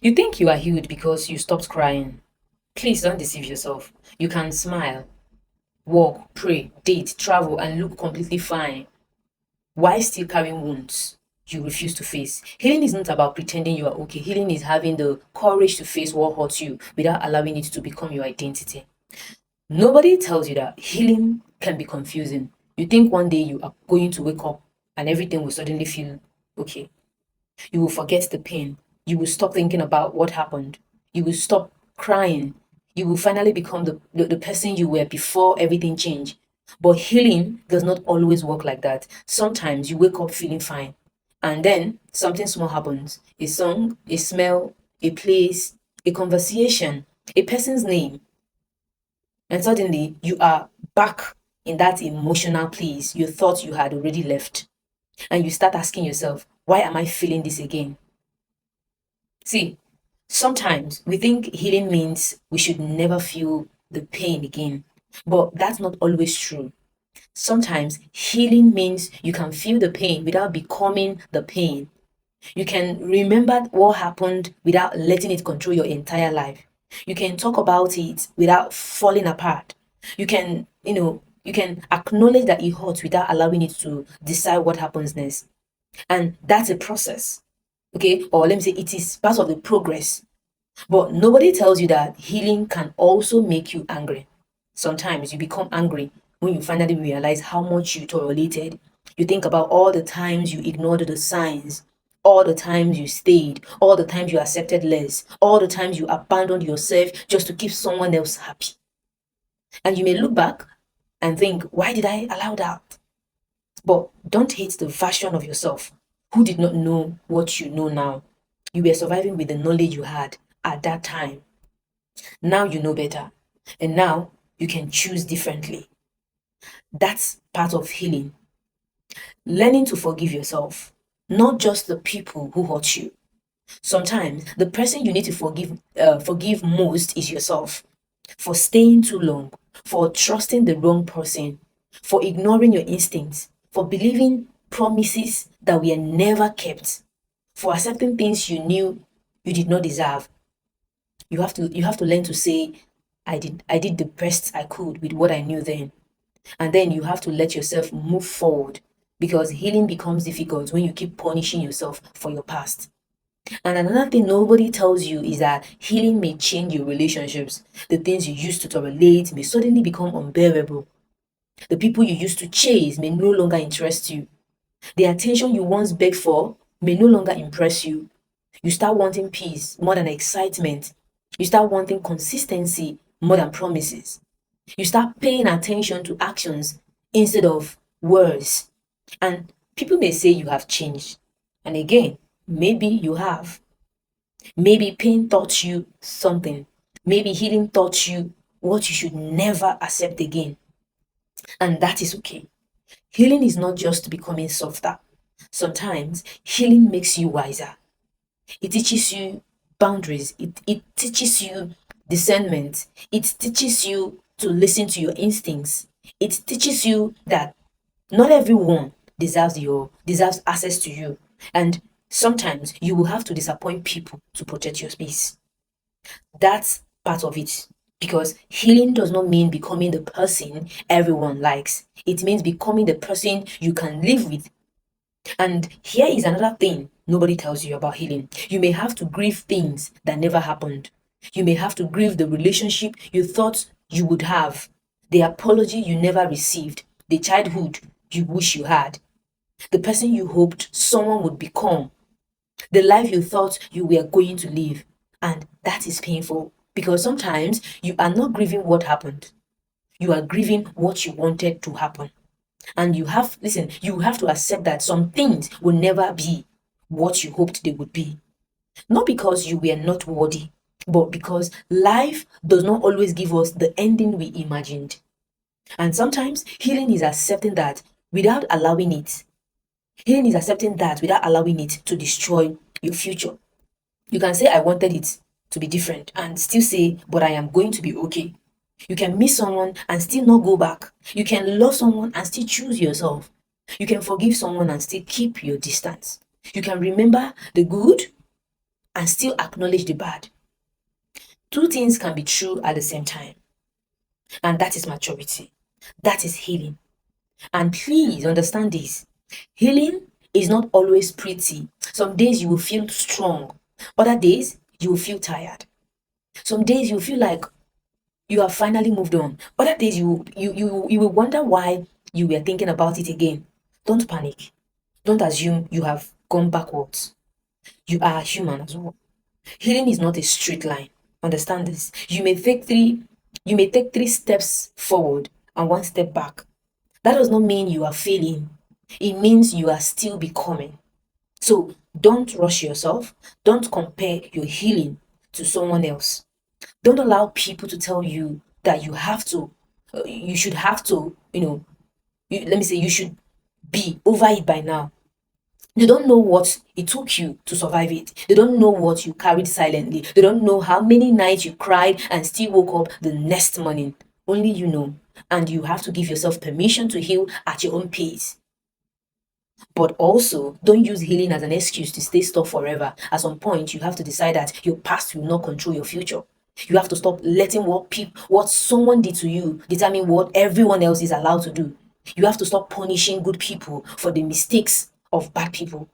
You think you are healed because you stopped crying. Please don't deceive yourself. You can smile, walk, pray, date, travel, and look completely fine. Why still carrying wounds you refuse to face? Healing is not about pretending you are okay. Healing is having the courage to face what hurts you without allowing it to become your identity. Nobody tells you that healing can be confusing. You think one day you are going to wake up and everything will suddenly feel okay. You will forget the pain. You will stop thinking about what happened. You will stop crying. You will finally become the person you were before everything changed. But healing does not always work like that. Sometimes you wake up feeling fine. And then something small happens. A song, a smell, a place, a conversation, a person's name. And suddenly you are back in that emotional place you thought you had already left. And you start asking yourself, why am I feeling this again? See, sometimes we think healing means we should never feel the pain again, but that's not always true. Sometimes healing means you can feel the pain without becoming the pain. You can remember what happened without letting it control your entire life. You can talk about it without falling apart. You can acknowledge that it hurts without allowing it to decide what happens next. And that's a process. Okay, or let me say it is part of the progress. But nobody tells you that healing can also make you angry. Sometimes you become angry when you finally realize how much you tolerated. You think about all the times you ignored the signs, all the times you stayed, all the times you accepted less, all the times you abandoned yourself just to keep someone else happy. And you may look back and think, why did I allow that? But don't hate the version of yourself who did not know what you know now. You were surviving with the knowledge you had at that time. Now you know better. And now you can choose differently. That's part of healing. Learning to forgive yourself, not just the people who hurt you. Sometimes the person you need to forgive most is yourself for staying too long, for trusting the wrong person, for ignoring your instincts, for believing promises that were never kept, for accepting things you knew you did not deserve. You have to learn to say, I did the best I could with what I knew then. And then you have to let yourself move forward because healing becomes difficult when you keep punishing yourself for your past. And another thing nobody tells you is that healing may change your relationships. The things you used to tolerate may suddenly become unbearable. The people you used to chase may no longer interest you. The attention you once begged for may no longer impress you. You start wanting peace more than excitement. You start wanting consistency more than promises. You start paying attention to actions instead of words. And people may say you have changed. And again, maybe you have. Maybe pain taught you something. Maybe healing taught you what you should never accept again. And that is okay. Healing is not just becoming softer. Sometimes healing makes you wiser. It teaches you boundaries. It teaches you discernment. It teaches you to listen to your instincts. It teaches you that not everyone deserves access to you. And sometimes you will have to disappoint people to protect your space. That's part of it. Because healing does not mean becoming the person everyone likes. It means becoming the person you can live with. And here is another thing nobody tells you about healing. You may have to grieve things that never happened. You may have to grieve the relationship you thought you would have, the apology you never received, the childhood you wish you had, the person you hoped someone would become, the life you thought you were going to live. And that is painful because sometimes you are not grieving what happened, you are grieving what you wanted to happen. And you have to accept that some things will never be what you hoped they would be. Not because you were not worthy, but because life does not always give us the ending we imagined. And sometimes healing is accepting that without allowing it. Healing is accepting that without allowing it to destroy your future. You can say, I wanted it to be different, and still say, but I am going to be okay. You can miss someone and still not go back. You can love someone and still choose yourself. You can forgive someone and still keep your distance. You can remember the good and still acknowledge the bad. Two things can be true at the same time, and that is maturity. That is healing. And please understand this, healing is not always pretty. Some days you will feel strong, other days you will feel tired. Some days you feel like you have finally moved on. Other days you will wonder why you were thinking about it again. Don't panic. Don't assume you have gone backwards. You are human as well. Healing is not a straight line. Understand this. You may take three steps forward and one step back. That does not mean you are failing. It means you are still becoming. So don't rush yourself. Don't compare your healing to someone else. Don't allow people to tell you that you should have to, let me say, you should be over it by now. They don't know what it took you to survive it. They don't know what you carried silently. They don't know how many nights you cried and still woke up the next morning. Only you know. And you have to give yourself permission to heal at your own pace. But also, don't use healing as an excuse to stay stuck forever. At some point, you have to decide that your past will not control your future. You have to stop letting what someone did to you determine what everyone else is allowed to do. You have to stop punishing good people for the mistakes of bad people.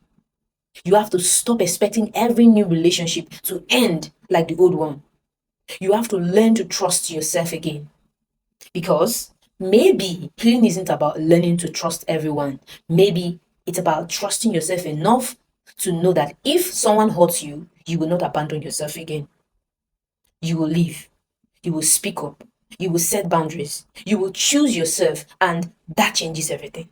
You have to stop expecting every new relationship to end like the old one. You have to learn to trust yourself again. Because maybe healing isn't about learning to trust everyone. Maybe it's about trusting yourself enough to know that if someone hurts you, you will not abandon yourself again. You will live. You will speak up. You will set boundaries. You will choose yourself, and that changes everything.